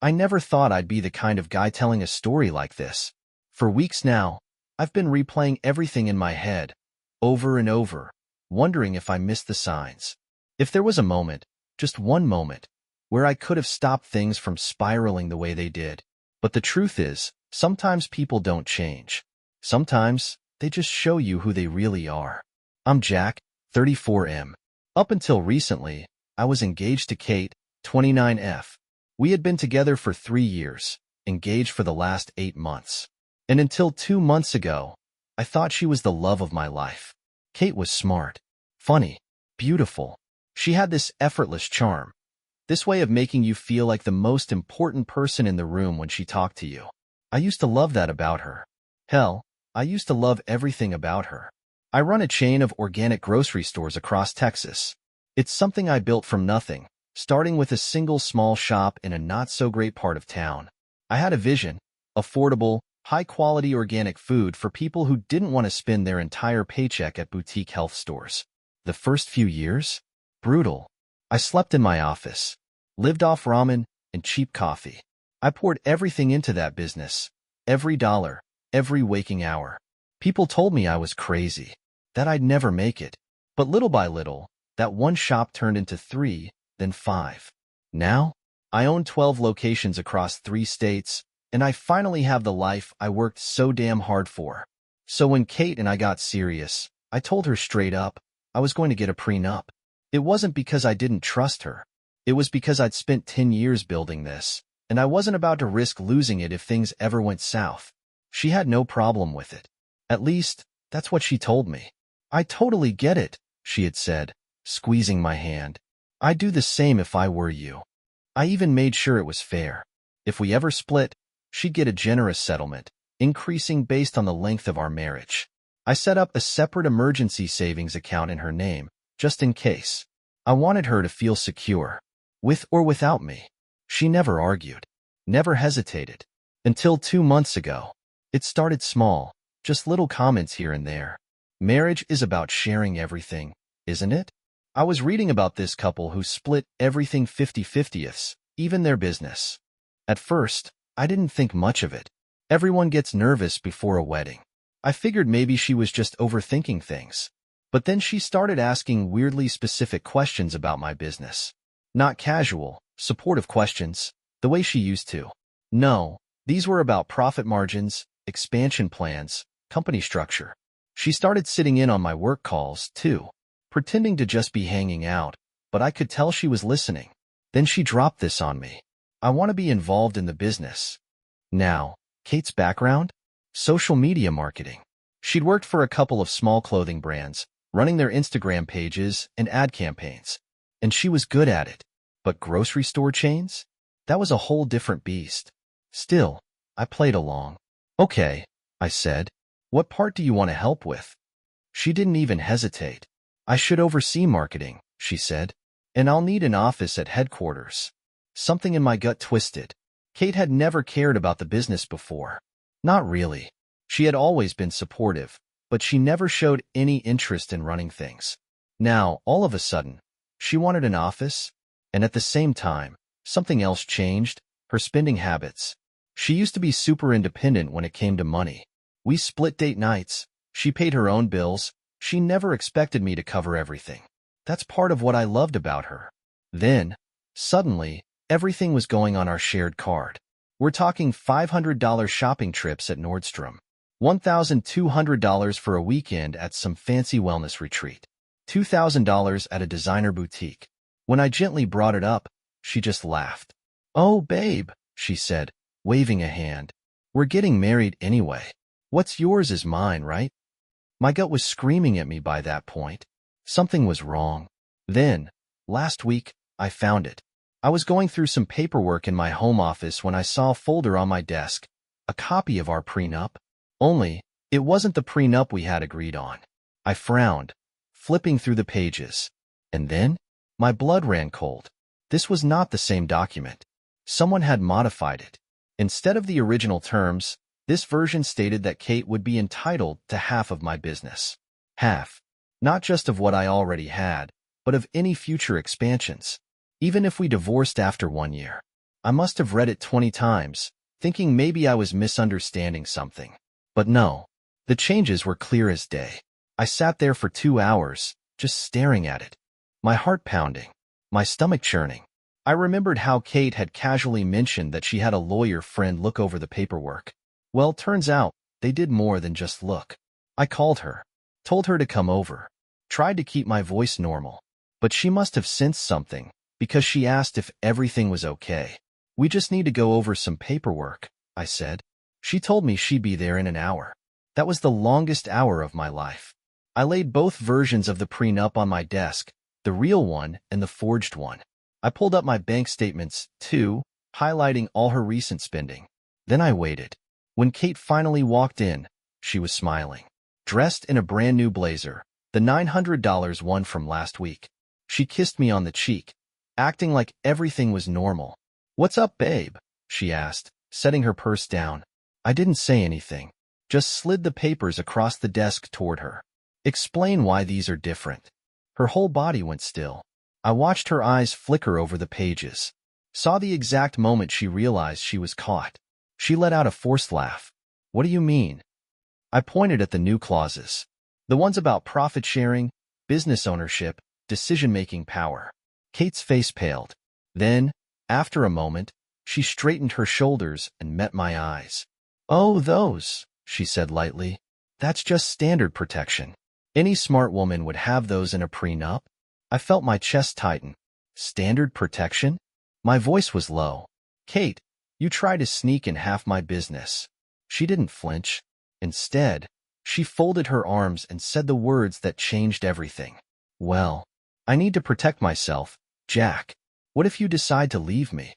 I never thought I'd be the kind of guy telling a story like this. For weeks now, I've been replaying everything in my head, over and over, wondering if I missed the signs. If there was a moment, just one moment, where I could have stopped things from spiraling the way they did. But the truth is, sometimes people don't change. Sometimes, they just show you who they really are. I'm Jack, 34M. Up until recently, I was engaged to Kate, 29F. We had been together for 3 years, engaged for the last 8 months. And until 2 months ago, I thought she was the love of my life. Kate was smart, funny, beautiful. She had this effortless charm, this way of making you feel like the most important person in the room when she talked to you. I used to love that about her. Hell, I used to love everything about her. I run a chain of organic grocery stores across Texas. It's something I built from nothing, starting with a single small shop in a not-so-great part of town. I had a vision: affordable, high-quality organic food for people who didn't want to spend their entire paycheck at boutique health stores. The first few years? Brutal. I slept in my office, lived off ramen and cheap coffee. I poured everything into that business, every dollar, every waking hour. People told me I was crazy, that I'd never make it. But little by little, that one shop turned into 3, then 5. Now, I own 12 locations across 3 states, and I finally have the life I worked so damn hard for. So when Kate and I got serious, I told her straight up I was going to get a prenup. It wasn't because I didn't trust her. It was because I'd spent 10 years building this, and I wasn't about to risk losing it if things ever went south. She had no problem with it. At least, that's what she told me. I totally get it, she had said, squeezing my hand. I'd do the same if I were you. I even made sure it was fair. If we ever split, she'd get a generous settlement, increasing based on the length of our marriage. I set up a separate emergency savings account in her name, just in case. I wanted her to feel secure, with or without me. She never argued, never hesitated. Until 2 months ago. It started small, just little comments here and there. Marriage is about sharing everything, isn't it? I was reading about this couple who split everything 50-50ths, even their business. At first, I didn't think much of it. Everyone gets nervous before a wedding. I figured maybe she was just overthinking things. But then she started asking weirdly specific questions about my business. Not casual, supportive questions, the way she used to. No, these were about profit margins, expansion plans, company structure. She started sitting in on my work calls, too, pretending to just be hanging out, but I could tell she was listening. Then she dropped this on me. I want to be involved in the business. Now, Kate's background? Social media marketing. She'd worked for a couple of small clothing brands, running their Instagram pages and ad campaigns. And she was good at it. But grocery store chains? That was a whole different beast. Still, I played along. Okay, I said. What part do you want to help with? She didn't even hesitate. I should oversee marketing, she said. And I'll need an office at headquarters. Something in my gut twisted. Kate had never cared about the business before. Not really. She had always been supportive, but she never showed any interest in running things. Now, all of a sudden, she wanted an office, and at the same time, something else changed: her spending habits. She used to be super independent when it came to money. We split date nights. She paid her own bills. She never expected me to cover everything. That's part of what I loved about her. Then, suddenly, everything was going on our shared card. We're talking $500 shopping trips at Nordstrom. $1,200 for a weekend at some fancy wellness retreat. $2,000 at a designer boutique. When I gently brought it up, she just laughed. "Oh, babe," she said, waving a hand. "We're getting married anyway. What's yours is mine, right?" My gut was screaming at me by that point. Something was wrong. Then, last week, I found it. I was going through some paperwork in my home office when I saw a folder on my desk, a copy of our prenup. Only, it wasn't the prenup we had agreed on. I frowned, flipping through the pages. And then, my blood ran cold. This was not the same document. Someone had modified it. Instead of the original terms, this version stated that Kate would be entitled to half of my business. Half. Not just of what I already had, but of any future expansions. Even if we divorced after 1 year. I must have read it 20 times, thinking maybe I was misunderstanding something. But no, the changes were clear as day. I sat there for 2 hours, just staring at it, my heart pounding, my stomach churning. I remembered how Kate had casually mentioned that she had a lawyer friend look over the paperwork. Well, turns out, they did more than just look. I called her, told her to come over, tried to keep my voice normal. But she must have sensed something, because she asked if everything was okay. We just need to go over some paperwork, I said. She told me she'd be there in an hour. That was the longest hour of my life. I laid both versions of the prenup on my desk, the real one and the forged one. I pulled up my bank statements, too, highlighting all her recent spending. Then I waited. When Kate finally walked in, she was smiling, dressed in a brand new blazer, the $900 one from last week. She kissed me on the cheek, acting like everything was normal. "What's up, babe?" she asked, setting her purse down. I didn't say anything, just slid the papers across the desk toward her. "Explain why these are different." Her whole body went still. I watched her eyes flicker over the pages, saw the exact moment she realized she was caught. She let out a forced laugh. "What do you mean?" I pointed at the new clauses, the ones about profit sharing, business ownership, decision-making power. Kate's face paled. Then, after a moment, she straightened her shoulders and met my eyes. "Oh, those," she said lightly. "That's just standard protection. Any smart woman would have those in a prenup." I felt my chest tighten. Standard protection? My voice was low. "Kate, you try to sneak in half my business." She didn't flinch. Instead, she folded her arms and said the words that changed everything. "Well, I need to protect myself, Jack. What if you decide to leave me?"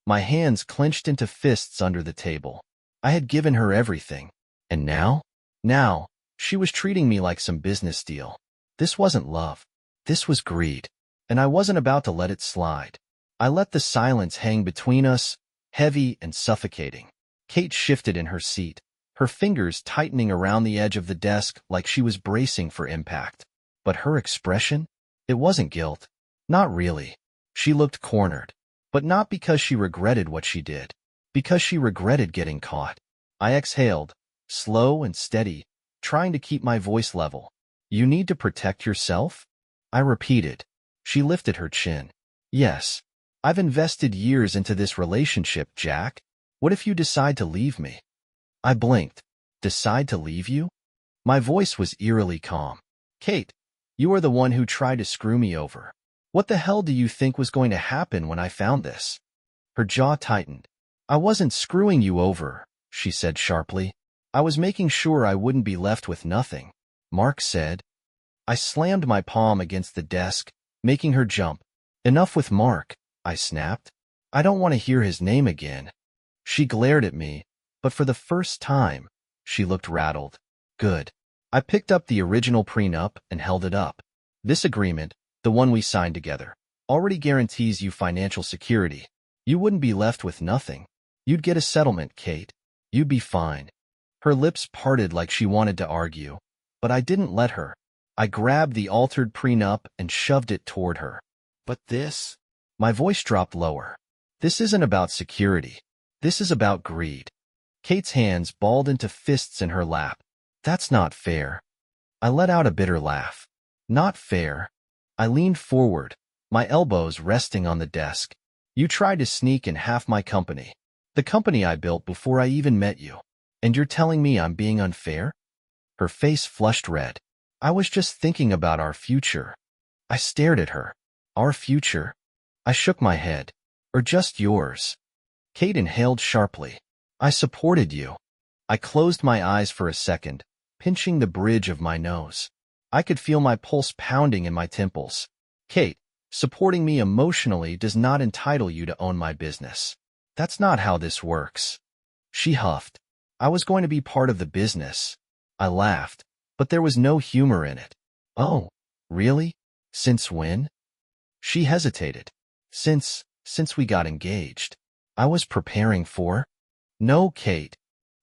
My hands clenched into fists under the table. I had given her everything. And now? Now, she was treating me like some business deal. This wasn't love. This was greed. And I wasn't about to let it slide. I let the silence hang between us, heavy and suffocating. Kate shifted in her seat, her fingers tightening around the edge of the desk like she was bracing for impact. But her expression? It wasn't guilt. Not really. She looked cornered. But not because she regretted what she did. Because she regretted getting caught. I exhaled, slow and steady, trying to keep my voice level. "You need to protect yourself?" I repeated. She lifted her chin. "Yes. I've invested years into this relationship, Jack. What if you decide to leave me?" I blinked. "Decide to leave you?" My voice was eerily calm. "Kate, you are the one who tried to screw me over. What the hell do you think was going to happen when I found this?" Her jaw tightened. "I wasn't screwing you over," she said sharply. "I was making sure I wouldn't be left with nothing." Mark said. I slammed my palm against the desk, making her jump. "Enough with Mark," I snapped. "I don't want to hear his name again." She glared at me, but for the first time, she looked rattled. "Good." I picked up the original prenup and held it up. "This agreement, the one we signed together, already guarantees you financial security. You wouldn't be left with nothing. You'd get a settlement, Kate. You'd be fine." Her lips parted like she wanted to argue, but I didn't let her. I grabbed the altered prenup and shoved it toward her. "But this?" My voice dropped lower. "This isn't about security. This is about greed." Kate's hands balled into fists in her lap. "That's not fair." I let out a bitter laugh. "Not fair." I leaned forward, my elbows resting on the desk. "You tried to sneak in half my company. The company I built before I even met you. And you're telling me I'm being unfair?" Her face flushed red. "I was just thinking about our future." I stared at her. "Our future?" I shook my head. "Or just yours?" Kate inhaled sharply. "I supported you." I closed my eyes for a second, pinching the bridge of my nose. I could feel my pulse pounding in my temples. "Kate, supporting me emotionally does not entitle you to own my business. That's not how this works." She huffed. "I was going to be part of the business." I laughed, but there was no humor in it. "Oh, really? Since when?" She hesitated. Since we got engaged." I was preparing for. "No, Kate."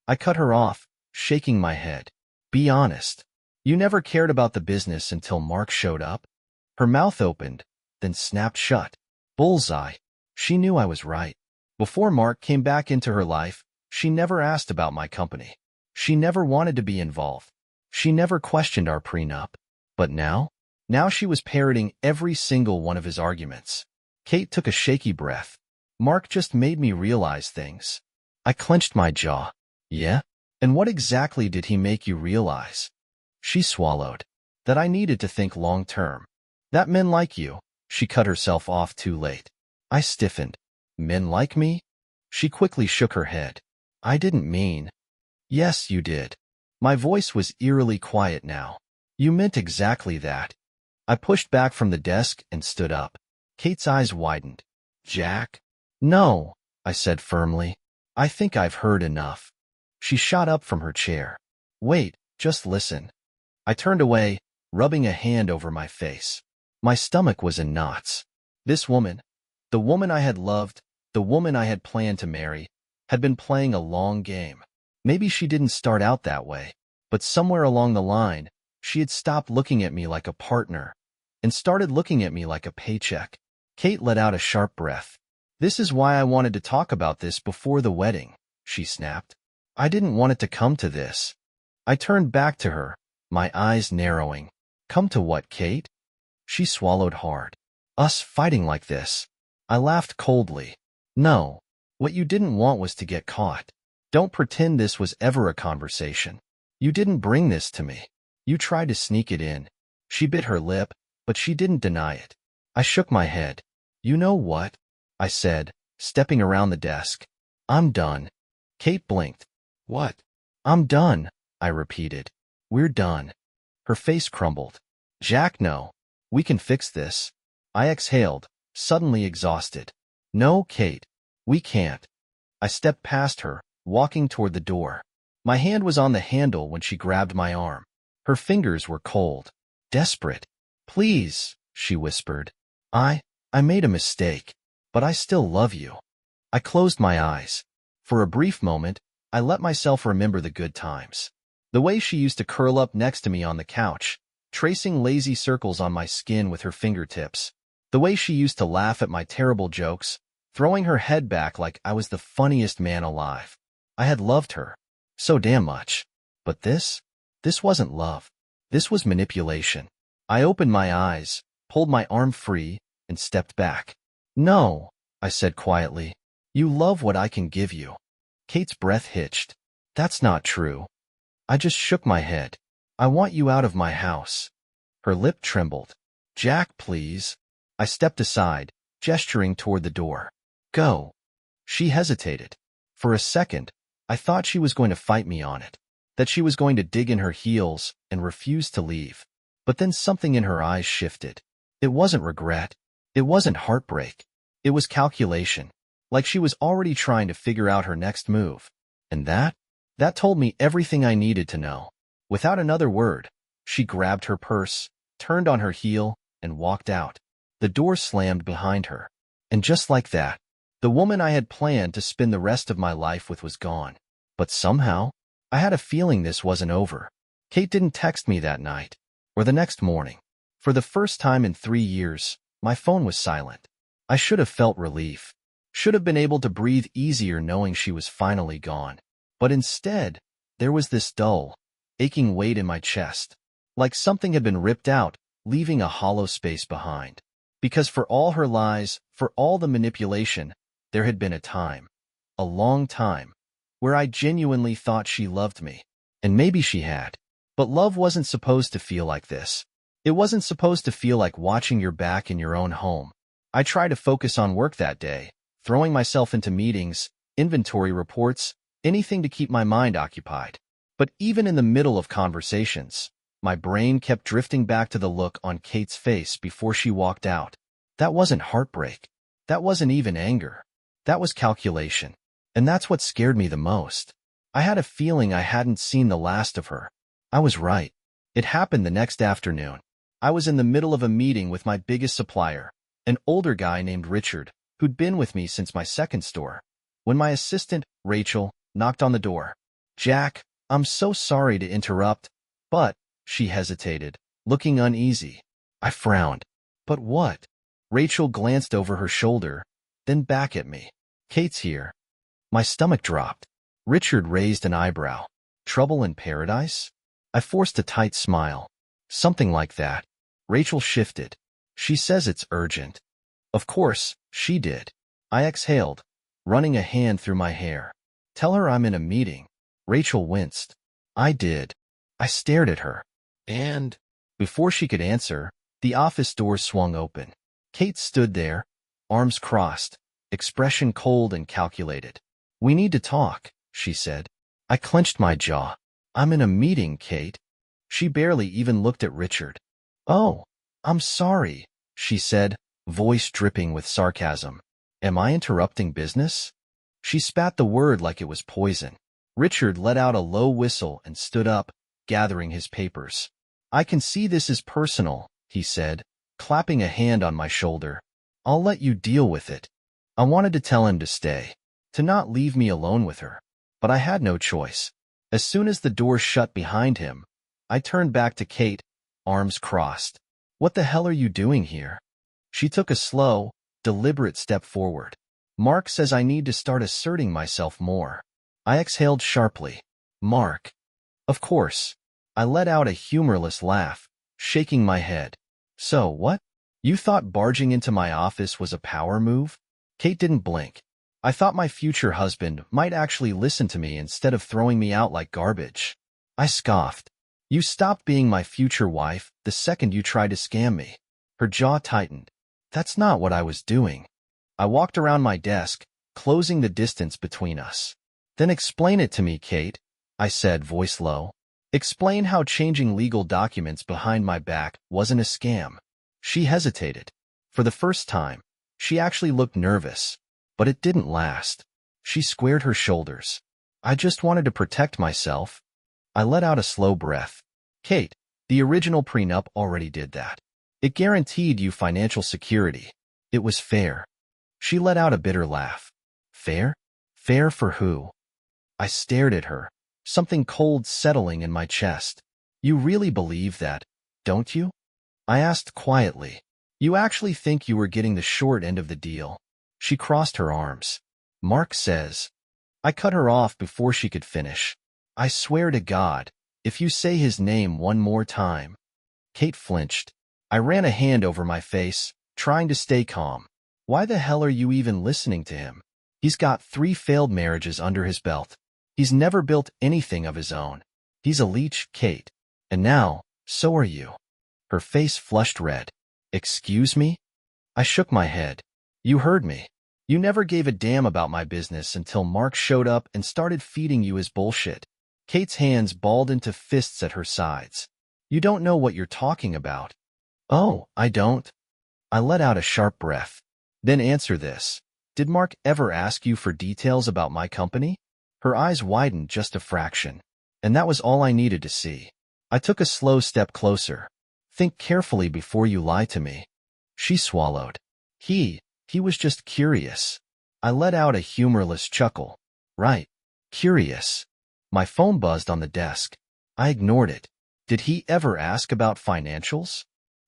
I cut her off, shaking my head. "Be honest. You never cared about the business until Mark showed up?" Her mouth opened, then snapped shut. Bullseye. She knew I was right. Before Mark came back into her life, she never asked about my company. She never wanted to be involved. She never questioned our prenup. But now? Now she was parroting every single one of his arguments. Kate took a shaky breath. Mark just made me realize things. I clenched my jaw. Yeah? And what exactly did he make you realize? She swallowed. That I needed to think long-term. That men like you. She cut herself off too late. I stiffened. Men like me? She quickly shook her head. I didn't mean. Yes, you did. My voice was eerily quiet now. You meant exactly that. I pushed back from the desk and stood up. Kate's eyes widened. Jack? No, I said firmly. I think I've heard enough. She shot up from her chair. Wait, just listen. I turned away, rubbing a hand over my face. My stomach was in knots. This woman, the woman I had loved, the woman I had planned to marry, had been playing a long game. Maybe she didn't start out that way, but somewhere along the line, she had stopped looking at me like a partner and started looking at me like a paycheck. Kate let out a sharp breath. This is why I wanted to talk about this before the wedding, she snapped. I didn't want it to come to this. I turned back to her, my eyes narrowing. Come to what, Kate? She swallowed hard. Us fighting like this. I laughed coldly. No, what you didn't want was to get caught. Don't pretend this was ever a conversation. You didn't bring this to me. You tried to sneak it in. She bit her lip, but she didn't deny it. I shook my head. You know what? I said, stepping around the desk. I'm done. Kate blinked. What? I'm done, I repeated. We're done. Her face crumbled. Jack, no. We can fix this. I exhaled, suddenly exhausted. No, Kate. We can't. I stepped past her, walking toward the door. My hand was on the handle when she grabbed my arm. Her fingers were cold. Desperate. Please, she whispered. I made a mistake, but I still love you. I closed my eyes. For a brief moment, I let myself remember the good times. The way she used to curl up next to me on the couch, tracing lazy circles on my skin with her fingertips. The way she used to laugh at my terrible jokes, throwing her head back like I was the funniest man alive. I had loved her. So damn much. But this wasn't love. This was manipulation. I opened my eyes, pulled my arm free, and stepped back. No, I said quietly. You love what I can give you. Kate's breath hitched. That's not true. I just shook my head. I want you out of my house. Her lip trembled. Jack, please. I stepped aside, gesturing toward the door. Go. She hesitated. For a second, I thought she was going to fight me on it, that she was going to dig in her heels and refuse to leave. But then something in her eyes shifted. It wasn't regret. It wasn't heartbreak. It was calculation, like she was already trying to figure out her next move. And that told me everything I needed to know. Without another word, she grabbed her purse, turned on her heel, and walked out. The door slammed behind her. And just like that, the woman I had planned to spend the rest of my life with was gone. But somehow, I had a feeling this wasn't over. Kate didn't text me that night, or the next morning. For the first time in 3 years, my phone was silent. I should have felt relief. Should have been able to breathe easier knowing she was finally gone. But instead, there was this dull, aching weight in my chest, like something had been ripped out, leaving a hollow space behind. Because for all her lies, for all the manipulation, there had been a time, a long time, where I genuinely thought she loved me. And maybe she had. But love wasn't supposed to feel like this. It wasn't supposed to feel like watching your back in your own home. I tried to focus on work that day, throwing myself into meetings, inventory reports, anything to keep my mind occupied. But even in the middle of conversations, my brain kept drifting back to the look on Kate's face before she walked out. That wasn't heartbreak. That wasn't even anger. That was calculation. And that's what scared me the most. I had a feeling I hadn't seen the last of her. I was right. It happened the next afternoon. I was in the middle of a meeting with my biggest supplier, an older guy named Richard, who'd been with me since my second store, when my assistant, Rachel, knocked on the door. Jack, I'm so sorry to interrupt, but, she hesitated, looking uneasy. I frowned. But what? Rachel glanced over her shoulder, then back at me. Kate's here. My stomach dropped. Richard raised an eyebrow. Trouble in paradise? I forced a tight smile. Something like that. Rachel shifted. She says it's urgent. Of course, she did. I exhaled, running a hand through my hair. Tell her I'm in a meeting. Rachel winced. I did. I stared at her. And before she could answer, the office door swung open. Kate stood there, arms crossed, expression cold and calculated. We need to talk, she said. I clenched my jaw. I'm in a meeting, Kate. She barely even looked at Richard. Oh, I'm sorry, she said, voice dripping with sarcasm. Am I interrupting business? She spat the word like it was poison. Richard let out a low whistle and stood up, gathering his papers. I can see this is personal, he said, clapping a hand on my shoulder. I'll let you deal with it. I wanted to tell him to stay, to not leave me alone with her, but I had no choice. As soon as the door shut behind him, I turned back to Kate, arms crossed. What the hell are you doing here? She took a slow, deliberate step forward. Mark says I need to start asserting myself more. I exhaled sharply. Mark. Of course. I let out a humorless laugh, shaking my head. So, what? You thought barging into my office was a power move? Kate didn't blink. I thought my future husband might actually listen to me instead of throwing me out like garbage. I scoffed. You stopped being my future wife the second you tried to scam me. Her jaw tightened. That's not what I was doing. I walked around my desk, closing the distance between us. Then explain it to me, Kate, I said, voice low. Explain how changing legal documents behind my back wasn't a scam. She hesitated. For the first time, she actually looked nervous, but it didn't last. She squared her shoulders. I just wanted to protect myself. I let out a slow breath. Kate, the original prenup already did that. It guaranteed you financial security. It was fair. She let out a bitter laugh. Fair? Fair for who? I stared at her, something cold settling in my chest. You really believe that, don't you? I asked quietly. You actually think you were getting the short end of the deal? She crossed her arms. Mark says. I cut her off before she could finish. I swear to God, if you say his name one more time. Kate flinched. I ran a hand over my face, trying to stay calm. Why the hell are you even listening to him? He's got 3 failed marriages under his belt. He's never built anything of his own. He's a leech, Kate. And now, so are you. Her face flushed red. Excuse me? I shook my head. You heard me. You never gave a damn about my business until Mark showed up and started feeding you his bullshit. Kate's hands balled into fists at her sides. You don't know what you're talking about. Oh, I don't. I let out a sharp breath. Then answer this. Did Mark ever ask you for details about my company? Her eyes widened just a fraction, and that was all I needed to see. I took a slow step closer. Think carefully before you lie to me. She swallowed. He was just curious. I let out a humorless chuckle. Right. Curious. My phone buzzed on the desk. I ignored it. Did he ever ask about financials?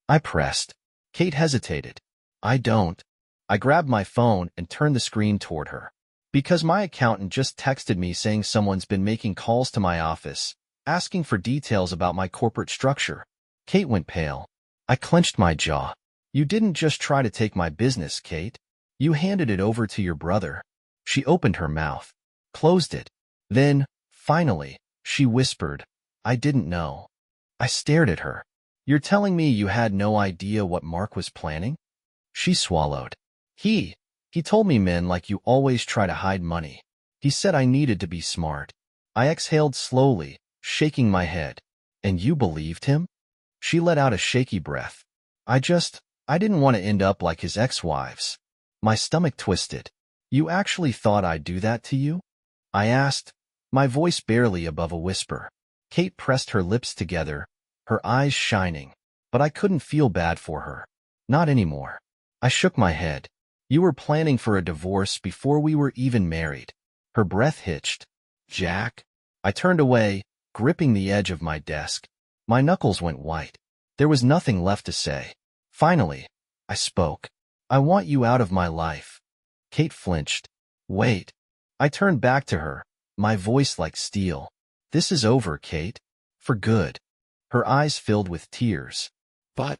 I pressed. Kate hesitated. I don't. I grabbed my phone and turned the screen toward her. Because my accountant just texted me saying someone's been making calls to my office, asking for details about my corporate structure. Kate went pale. I clenched my jaw. You didn't just try to take my business, Kate. You handed it over to your brother. She opened her mouth, closed it. Then, finally, she whispered, I didn't know. I stared at her. You're telling me you had no idea what Mark was planning? She swallowed. He told me men like you always try to hide money. He said I needed to be smart. I exhaled slowly, shaking my head. And you believed him? She let out a shaky breath. I didn't want to end up like his ex-wives. My stomach twisted. You actually thought I'd do that to you? I asked, my voice barely above a whisper. Kate pressed her lips together, her eyes shining, but I couldn't feel bad for her. Not anymore. I shook my head. You were planning for a divorce before we were even married. Her breath hitched. Jack? I turned away, gripping the edge of my desk. My knuckles went white. There was nothing left to say. Finally, I spoke. I want you out of my life. Kate flinched. Wait. I turned back to her, my voice like steel. This is over, Kate. For good. Her eyes filled with tears. But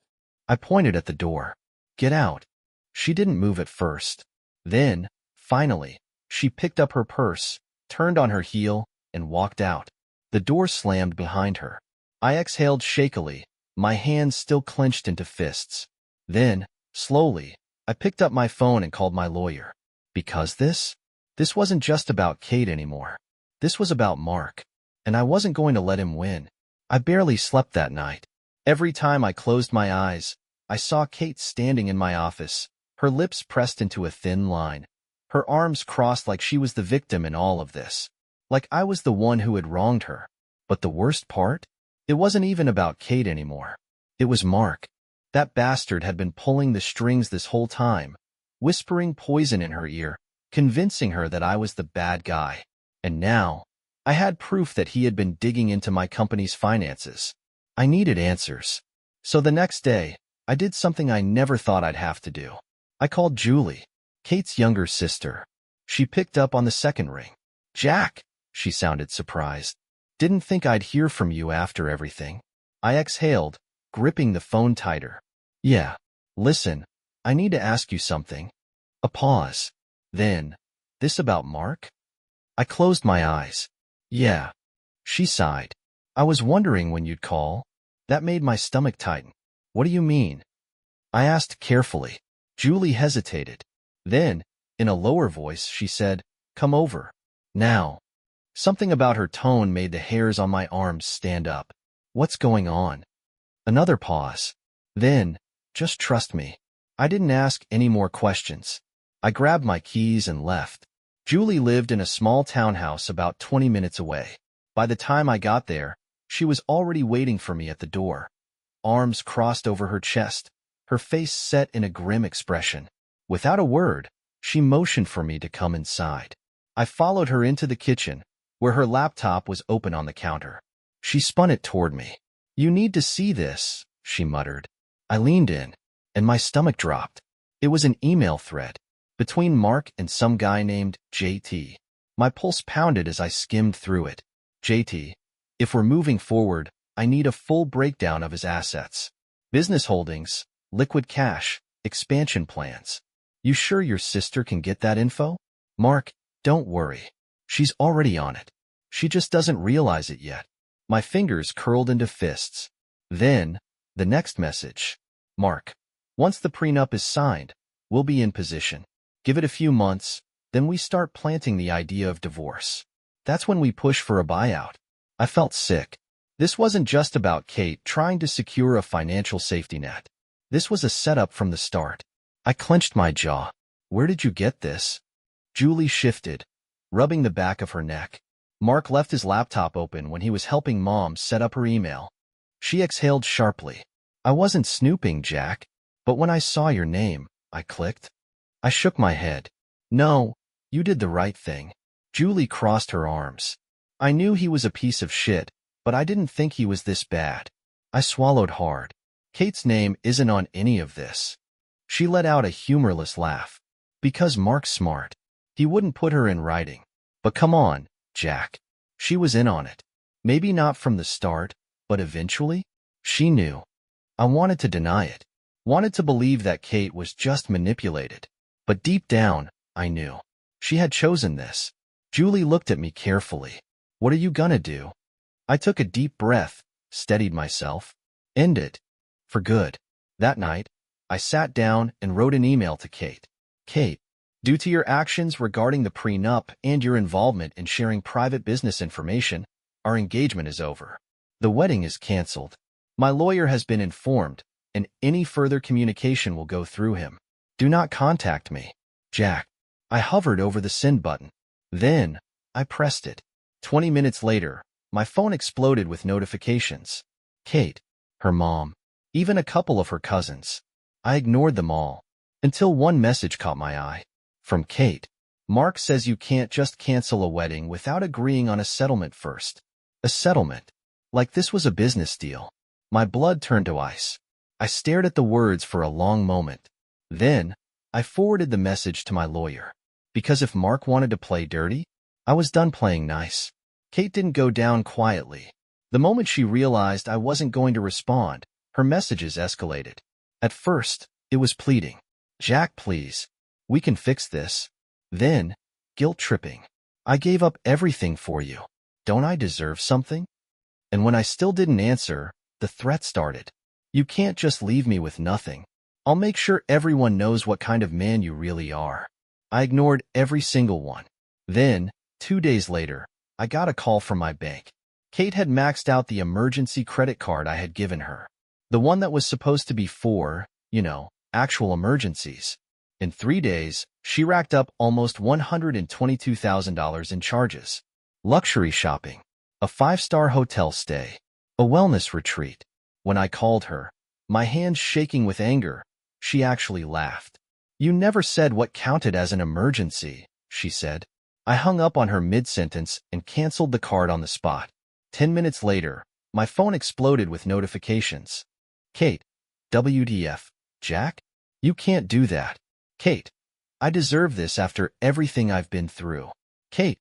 I pointed at the door. Get out. She didn't move at first. Then, finally, she picked up her purse, turned on her heel, and walked out. The door slammed behind her. I exhaled shakily, my hands still clenched into fists. Then, slowly, I picked up my phone and called my lawyer. Because this wasn't just about Kate anymore. This was about Mark. And I wasn't going to let him win. I barely slept that night. Every time I closed my eyes, I saw Kate standing in my office, her lips pressed into a thin line, her arms crossed like she was the victim in all of this, like I was the one who had wronged her. But the worst part? It wasn't even about Kate anymore. It was Mark. That bastard had been pulling the strings this whole time, whispering poison in her ear, convincing her that I was the bad guy. And now, I had proof that he had been digging into my company's finances. I needed answers. So the next day, I did something I never thought I'd have to do. I called Julie, Kate's younger sister. She picked up on the second ring. Jack, she sounded surprised. Didn't think I'd hear from you after everything. I exhaled, gripping the phone tighter. Yeah, listen, I need to ask you something. A pause. Then, this about Mark? I closed my eyes. Yeah. She sighed. I was wondering when you'd call. That made my stomach tighten. What do you mean? I asked carefully. Julie hesitated. Then, in a lower voice, she said, Come over. Now. Something about her tone made the hairs on my arms stand up. What's going on? Another pause. Then, just trust me. I didn't ask any more questions. I grabbed my keys and left. Julie lived in a small townhouse about 20 minutes away. By the time I got there, she was already waiting for me at the door. Arms crossed over her chest, her face set in a grim expression. Without a word, she motioned for me to come inside. I followed her into the kitchen, where her laptop was open on the counter. She spun it toward me. You need to see this, she muttered. I leaned in, and my stomach dropped. It was an email thread between Mark and some guy named JT. My pulse pounded as I skimmed through it. JT, if we're moving forward, I need a full breakdown of his assets. Business holdings, liquid cash, expansion plans. You sure your sister can get that info? Mark, don't worry. She's already on it. She just doesn't realize it yet. My fingers curled into fists. Then, the next message. Mark, once the prenup is signed, we'll be in position. Give it a few months, then we start planting the idea of divorce. That's when we push for a buyout. I felt sick. This wasn't just about Kate trying to secure a financial safety net. This was a setup from the start. I clenched my jaw. Where did you get this? Julie shifted, rubbing the back of her neck. Mark left his laptop open when he was helping Mom set up her email. She exhaled sharply. I wasn't snooping, Jack, but when I saw your name, I clicked. I shook my head. No, you did the right thing. Julie crossed her arms. I knew he was a piece of shit, but I didn't think he was this bad. I swallowed hard. Kate's name isn't on any of this. She let out a humorless laugh. Because Mark's smart. He wouldn't put her in writing. But come on, Jack. She was in on it. Maybe not from the start, but eventually? She knew. I wanted to deny it. Wanted to believe that Kate was just manipulated. But deep down, I knew. She had chosen this. Julie looked at me carefully. What are you gonna do? I took a deep breath, steadied myself. End it. For good. That night, I sat down and wrote an email to Kate. Kate, due to your actions regarding the prenup and your involvement in sharing private business information, our engagement is over. The wedding is canceled. My lawyer has been informed, and any further communication will go through him. Do not contact me. Jack. I hovered over the send button. Then, I pressed it. 20 minutes later, my phone exploded with notifications. Kate, her mom, even a couple of her cousins. I ignored them all, until one message caught my eye. From Kate. Mark says you can't just cancel a wedding without agreeing on a settlement first. A settlement. Like this was a business deal. My blood turned to ice. I stared at the words for a long moment. Then, I forwarded the message to my lawyer. Because if Mark wanted to play dirty, I was done playing nice. Kate didn't go down quietly. The moment she realized I wasn't going to respond, her messages escalated. At first, it was pleading. Jack, please. We can fix this. Then, guilt-tripping. I gave up everything for you. Don't I deserve something? And when I still didn't answer, the threat started. You can't just leave me with nothing. I'll make sure everyone knows what kind of man you really are. I ignored every single one. Then, 2 days later, I got a call from my bank. Kate had maxed out the emergency credit card I had given her. The one that was supposed to be for, actual emergencies. In 3 days, she racked up almost $122,000 in charges. Luxury shopping, a 5-star hotel stay, a wellness retreat. When I called her, my hands shaking with anger, she actually laughed. You never said what counted as an emergency, she said. I hung up on her mid-sentence and canceled the card on the spot. 10 minutes later, my phone exploded with notifications. Kate, WTF, Jack? You can't do that. Kate, I deserve this after everything I've been through. Kate,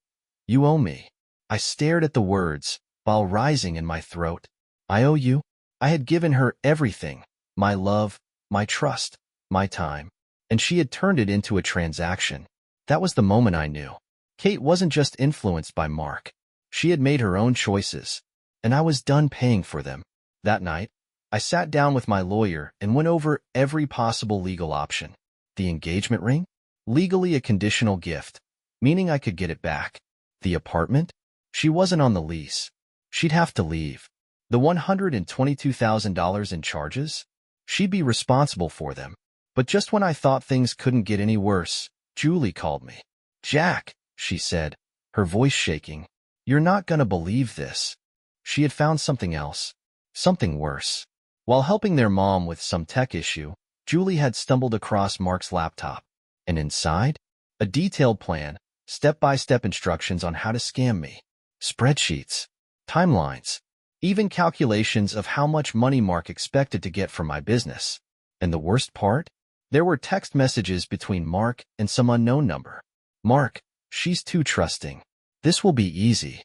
you owe me. I stared at the words, while rising in my throat. I owe you? I had given her everything, my love, my trust, my time, and she had turned it into a transaction. That was the moment I knew. Kate wasn't just influenced by Mark. She had made her own choices, and I was done paying for them. That night, I sat down with my lawyer and went over every possible legal option. The engagement ring? Legally a conditional gift, meaning I could get it back. The apartment? She wasn't on the lease. She'd have to leave. The $122,000 in charges? She'd be responsible for them. But just when I thought things couldn't get any worse, Julie called me. Jack, she said, her voice shaking. You're not gonna believe this. She had found something else. Something worse. While helping their mom with some tech issue, Julie had stumbled across Mark's laptop. And inside? A detailed plan, step-by-step instructions on how to scam me. Spreadsheets. Timelines. Even calculations of how much money Mark expected to get from my business. And the worst part? There were text messages between Mark and some unknown number. Mark, she's too trusting. This will be easy.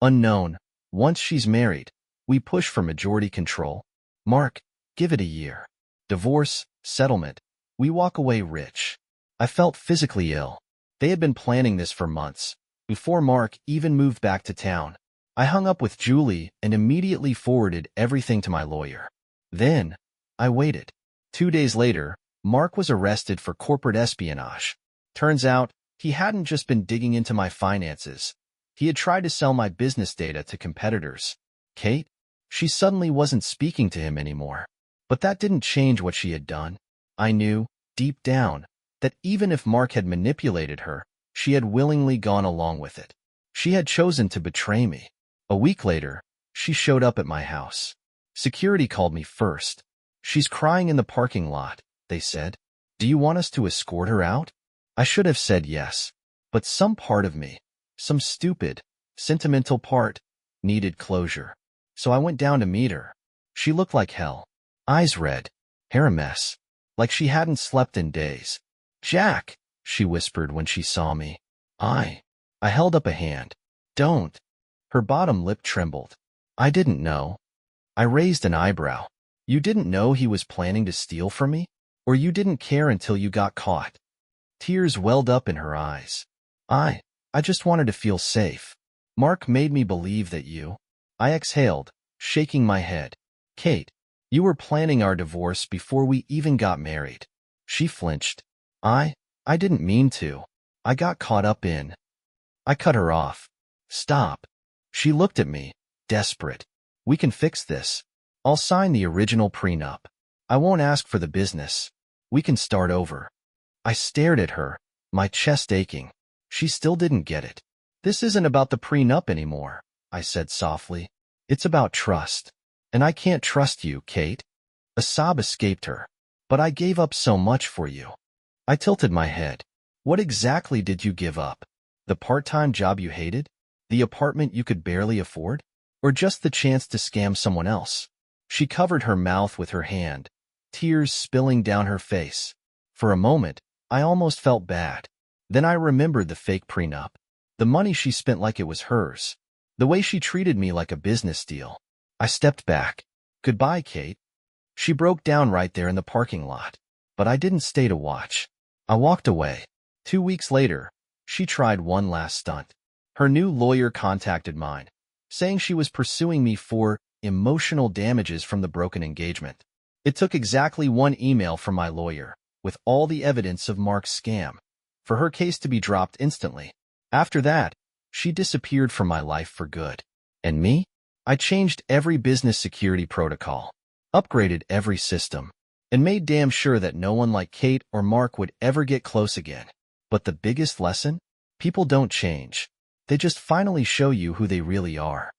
Unknown, once she's married, we push for majority control. Mark, give it a year. Divorce, settlement, we walk away rich. I felt physically ill. They had been planning this for months, before Mark even moved back to town. I hung up with Julie and immediately forwarded everything to my lawyer. Then, I waited. 2 days later, Mark was arrested for corporate espionage. Turns out, he hadn't just been digging into my finances. He had tried to sell my business data to competitors. Kate? She suddenly wasn't speaking to him anymore. But that didn't change what she had done. I knew, deep down, that even if Mark had manipulated her, she had willingly gone along with it. She had chosen to betray me. A week later, she showed up at my house. Security called me first. She's crying in the parking lot, they said. Do you want us to escort her out? I should have said yes. But some part of me, some stupid, sentimental part, needed closure. So I went down to meet her. She looked like hell. Eyes red, hair a mess, like she hadn't slept in days. Jack, she whispered when she saw me. I held up a hand. Don't. Her bottom lip trembled. I didn't know. I raised an eyebrow. You didn't know he was planning to steal from me? Or you didn't care until you got caught? Tears welled up in her eyes. I just wanted to feel safe. Mark made me believe that you... I exhaled, shaking my head. Kate, you were planning our divorce before we even got married. She flinched. I didn't mean to. I got caught up in... I cut her off. Stop. She looked at me, desperate. We can fix this. I'll sign the original prenup. I won't ask for the business. We can start over. I stared at her, my chest aching. She still didn't get it. This isn't about the prenup anymore, I said softly. It's about trust. And I can't trust you, Kate. A sob escaped her. But I gave up so much for you. I tilted my head. What exactly did you give up? The part-time job you hated? The apartment you could barely afford? Or just the chance to scam someone else? She covered her mouth with her hand, tears spilling down her face. For a moment, I almost felt bad. Then I remembered the fake prenup, the money she spent like it was hers, the way she treated me like a business deal. I stepped back. Goodbye, Kate. She broke down right there in the parking lot. But I didn't stay to watch. I walked away. 2 weeks later, she tried one last stunt. Her new lawyer contacted mine, saying she was pursuing me for emotional damages from the broken engagement. It took exactly one email from my lawyer, with all the evidence of Mark's scam, for her case to be dropped instantly. After that, she disappeared from my life for good. And me? I changed every business security protocol, upgraded every system, and made damn sure that no one like Kate or Mark would ever get close again. But the biggest lesson? People don't change. They just finally show you who they really are.